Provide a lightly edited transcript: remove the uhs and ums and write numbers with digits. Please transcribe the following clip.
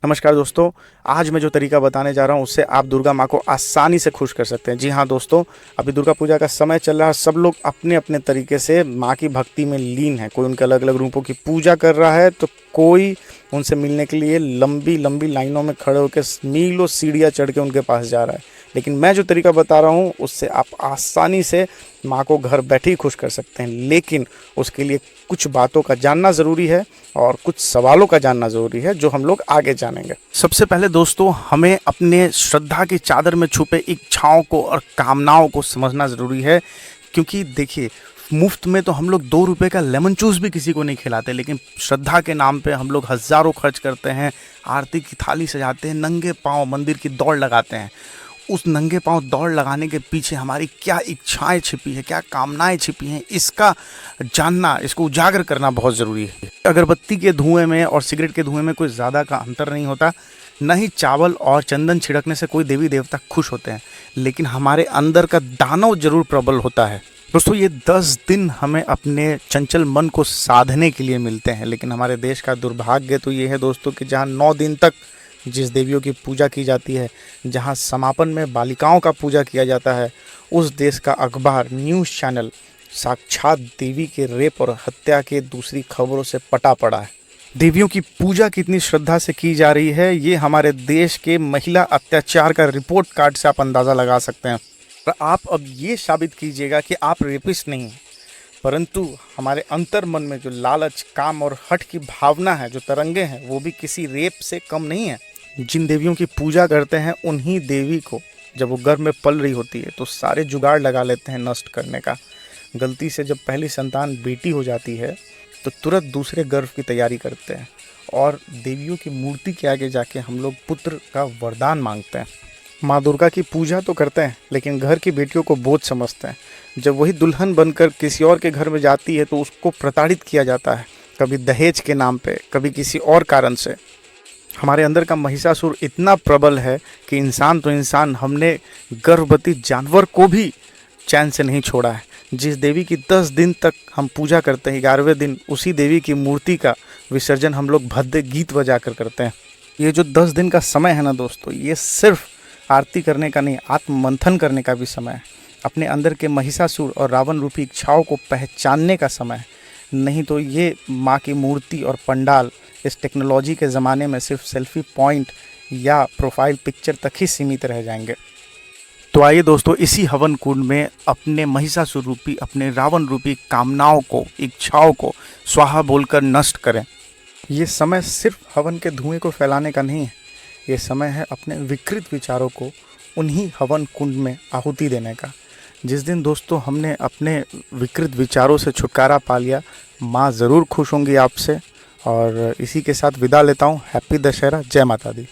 नमस्कार दोस्तों, आज मैं जो तरीका बताने जा रहा हूँ उससे आप दुर्गा माँ को आसानी से खुश कर सकते हैं। जी हाँ दोस्तों, अभी दुर्गा पूजा का समय चल रहा है। सब लोग अपने अपने तरीके से माँ की भक्ति में लीन है। कोई उनके अलग अलग रूपों की पूजा कर रहा है तो कोई उनसे मिलने के लिए लंबी लंबी लाइनों में खड़े होकर मीलों सीढ़ियाँ चढ़ के उनके पास जा रहा है। लेकिन मैं जो तरीका बता रहा हूँ उससे आप आसानी से माँ को घर बैठे ही खुश कर सकते हैं। लेकिन उसके लिए कुछ बातों का जानना ज़रूरी है और कुछ सवालों का जानना ज़रूरी है जो हम लोग आगे जानेंगे। सबसे पहले दोस्तों, हमें अपने श्रद्धा की चादर में छुपे इच्छाओं को और कामनाओं को समझना ज़रूरी है। क्योंकि देखिए, मुफ्त में तो हम लोग 2 रुपये का लेमन जूस भी किसी को नहीं खिलाते, लेकिन श्रद्धा के नाम पे हम लोग हज़ारों खर्च करते हैं, आरती की थाली सजाते हैं, नंगे पाँव मंदिर की दौड़ लगाते हैं। उस नंगे पाँव दौड़ लगाने के पीछे हमारी क्या इच्छाएं छिपी है, क्या कामनाएं छिपी हैं, इसका जानना, इसको उजागर करना बहुत ज़रूरी है। अगरबत्ती के धुएं में और सिगरेट के धुएं में कोई ज़्यादा का अंतर नहीं होता। न ही चावल और चंदन छिड़कने से कोई देवी देवता खुश होते हैं, लेकिन हमारे अंदर का दानव जरूर प्रबल होता है। दोस्तों, ये 10 दिन हमें अपने चंचल मन को साधने के लिए मिलते हैं। लेकिन हमारे देश का दुर्भाग्य तो ये है दोस्तों कि जहाँ 9 दिन तक जिस देवियों की पूजा की जाती है, जहाँ समापन में बालिकाओं का पूजा किया जाता है, उस देश का अखबार, न्यूज़ चैनल साक्षात देवी के रेप और हत्या के दूसरी खबरों से पटा पड़ा है। देवियों की पूजा कितनी श्रद्धा से की जा रही है, ये हमारे देश के महिला अत्याचार का रिपोर्ट कार्ड से आप अंदाज़ा लगा सकते हैं। और आप अब ये साबित कीजिएगा कि आप रेपिस्ट नहीं हैं, परंतु हमारे अंतर मन में जो लालच, काम और हट की भावना है, जो तरंगे हैं, वो भी किसी रेप से कम नहीं है। जिन देवियों की पूजा करते हैं, उन्हीं देवी को जब वो गर्भ में पल रही होती है तो सारे जुगाड़ लगा लेते हैं नष्ट करने का। गलती से जब पहली संतान बेटी हो जाती है तो तुरंत दूसरे गर्भ की तैयारी करते हैं और देवियों की मूर्ति के आगे जाके हम लोग पुत्र का वरदान मांगते हैं। माँ दुर्गा की पूजा तो करते हैं, लेकिन घर की बेटियों को बोझ समझते हैं। जब वही दुल्हन बनकर किसी और के घर में जाती है तो उसको प्रताड़ित किया जाता है, कभी दहेज के नाम पे, कभी किसी और कारण से। हमारे अंदर का महिषासुर इतना प्रबल है कि इंसान तो इंसान, हमने गर्भवती जानवर को भी चैन से नहीं छोड़ा है। जिस देवी की 10 दिन तक हम पूजा करते हैं, 11वें दिन उसी देवी की मूर्ति का विसर्जन हम लोग भद्दे गीत बजा कर करते हैं। ये जो 10 दिन का समय है ना दोस्तों, ये सिर्फ आरती करने का नहीं, आत्म मंथन करने का भी समय है। अपने अंदर के महिषासुर और रावण रूपी इच्छाओं को पहचानने का समय है। नहीं तो ये माँ की मूर्ति और पंडाल इस टेक्नोलॉजी के ज़माने में सिर्फ सेल्फी पॉइंट या प्रोफाइल पिक्चर तक ही सीमित रह जाएंगे। तो आइए दोस्तों, इसी हवन कुंड में अपने महिषासुर रूपी, अपने रावण रूपी कामनाओं को, इच्छाओं को स्वाहा बोलकर नष्ट करें। ये समय सिर्फ हवन के धुएं को फैलाने का नहीं है, ये समय है अपने विकृत विचारों को उन्हीं हवन कुंड में आहुति देने का। जिस दिन दोस्तों हमने अपने विकृत विचारों से छुटकारा पा लिया, माँ ज़रूर खुश होंगी आपसे। और इसी के साथ विदा लेता हूँ। हैप्पी दशहरा, जय माता दी।